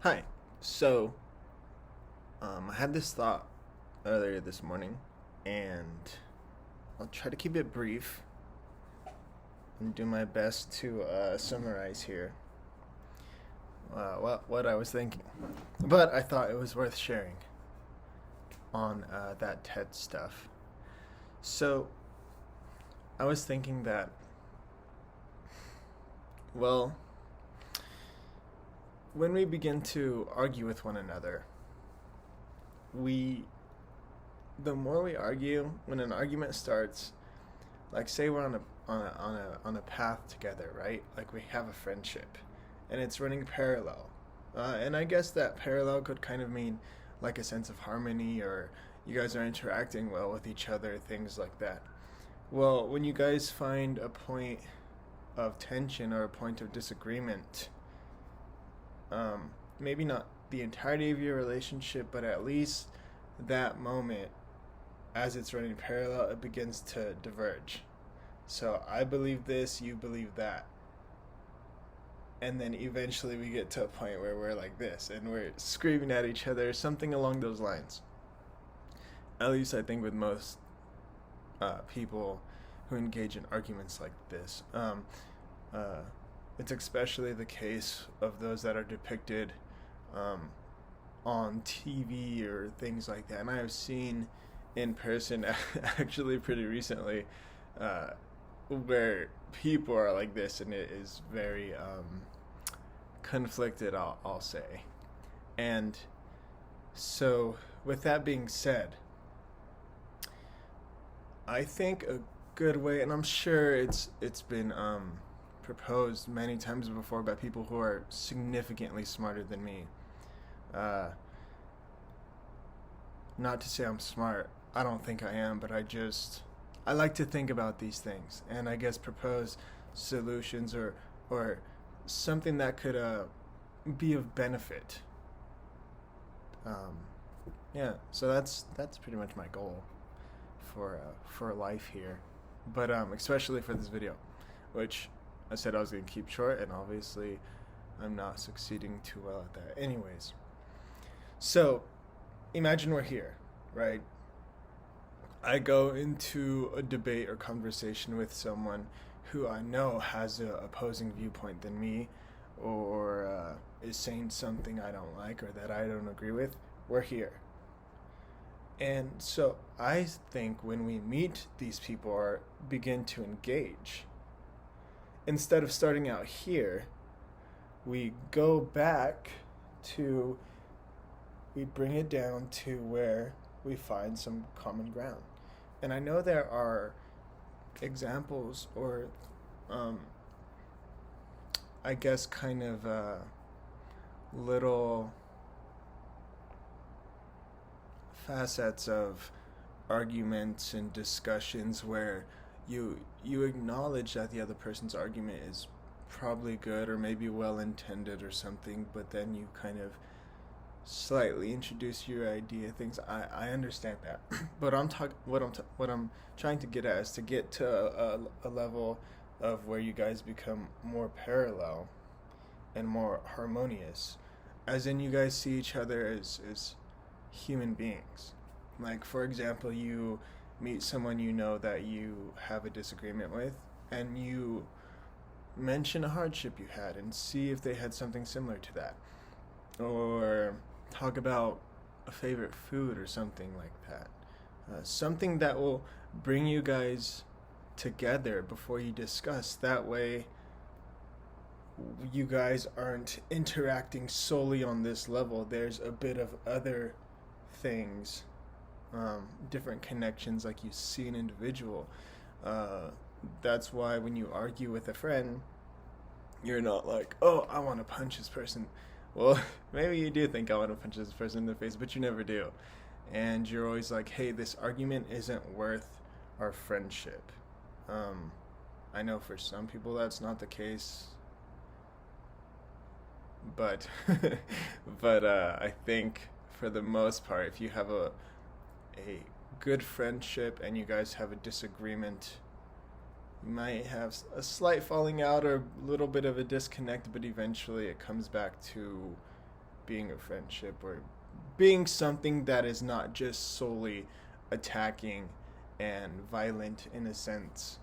Hi. So, I had this thought earlier this morning, and I'll try to keep it brief and do my best to summarize here what I was thinking. But I thought it was worth sharing on that TED stuff. So, I was thinking that, well, when we begin to argue with one another, we the more we argue, when an argument starts, like say we're on a path together, right? Like we have a friendship, and it's running parallel, and I guess that parallel could kind of mean like a sense of harmony, or you guys are interacting well with each other, things like that. Well, when you guys find a point of tension or a point of disagreement, maybe not the entirety of your relationship, but at least that moment, as it's running parallel, it begins to diverge. So I believe this, you believe that. And then eventually we get to a point where we're like this and we're screaming at each other, something along those lines. At least I think with most people who engage in arguments like this. Uh, it's especially the case of those that are depicted um, on TV or things like that. And I have seen in person actually pretty recently uh, where people are like this, and it is very conflicted, I'll say. And so, with that being said, I think a good way, and I'm sure it's been proposed many times before by people who are significantly smarter than me. Uh, Not to say I'm smart. I don't think I am, but I like to think about these things, and I guess propose solutions or something that could be of benefit. Um, yeah, so that's pretty much my goal for life here, but especially for this video, which I said I was gonna keep short, and obviously I'm not succeeding too well at that. Anyways, so imagine we're here, right? I go into a debate or conversation with someone who I know has a opposing viewpoint than me, or is saying something I don't like or that I don't agree with. We're here. And so I think when we meet these people or begin to engage, instead of starting out here, we go back to, we bring it down to where we find some common ground. And I know there are examples or, um, I guess, kind of little facets of arguments and discussions where you acknowledge that the other person's argument is probably good or maybe well intended or something, but then you kind of slightly introduce your idea things. I understand that. But what I'm trying to get at is to get to a level of where you guys become more parallel and more harmonious, as in you guys see each other as human beings. Like, for example, you meet someone you know that you have a disagreement with, and you mention a hardship you had and see if they had something similar to that, or talk about a favorite food or something like that. Something that will bring you guys together before you discuss. That way, you guys aren't interacting solely on this level. There's a bit of other things, different connections, like you see an individual. Uh, that's why when you argue with a friend, you're not like, oh, I want to punch this person. Well, maybe you do think I want to punch this person in the face, but you never do. And you're always like, hey, this argument isn't worth our friendship. Um, I know for some people that's not the case, but I think for the most part, if you have a good friendship and you guys have a disagreement, you might have a slight falling out or a little bit of a disconnect, but eventually it comes back to being a friendship, or being something that is not just solely attacking and violent in a sense,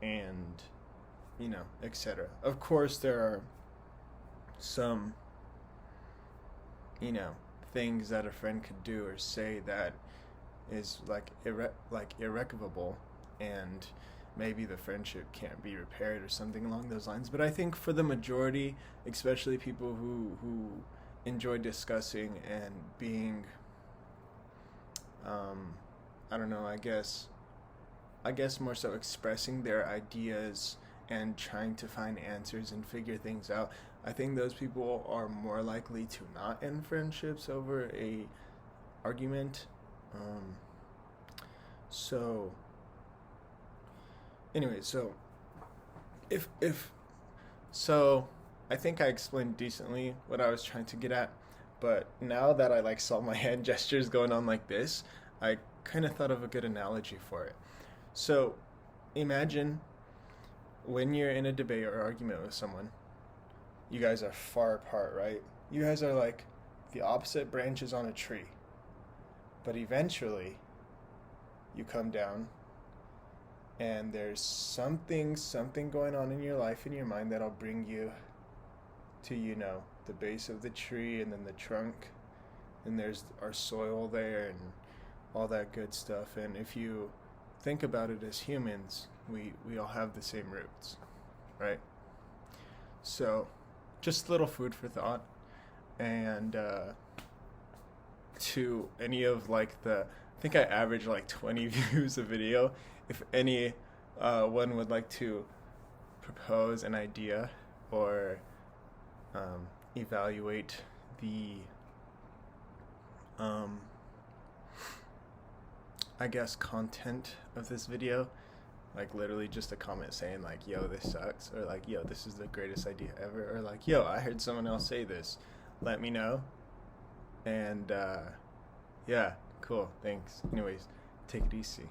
and etc. Of course, there are some things that a friend could do or say that is like irrevocable, and maybe the friendship can't be repaired or something along those lines. But I think for the majority, especially people who enjoy discussing and being I don't know, I guess more so expressing their ideas and trying to find answers and figure things out, I think those people are more likely to not end friendships over a argument. So anyway, so if so I think I explained decently what I was trying to get at, but now that I like saw my hand gestures going on like this, I kind of thought of a good analogy for it. So imagine when you're in a debate or argument with someone, you guys are far apart, right? You guys are like the opposite branches on a tree. But eventually, you come down, and there's something going on in your life, in your mind, that'll bring you to, the base of the tree, and then the trunk, and there's our soil there, and all that good stuff. And if you think about it as humans, we all have the same roots, right? So, just a little food for thought. And to any of like I think I average like 20 views a video. If any one would like to propose an idea or evaluate the I guess content of this video, like literally just a comment saying like, yo, this sucks, or like, yo, this is the greatest idea ever, or like, yo, I heard someone else say this, let me know. And yeah, cool, thanks. Anyways, take it easy.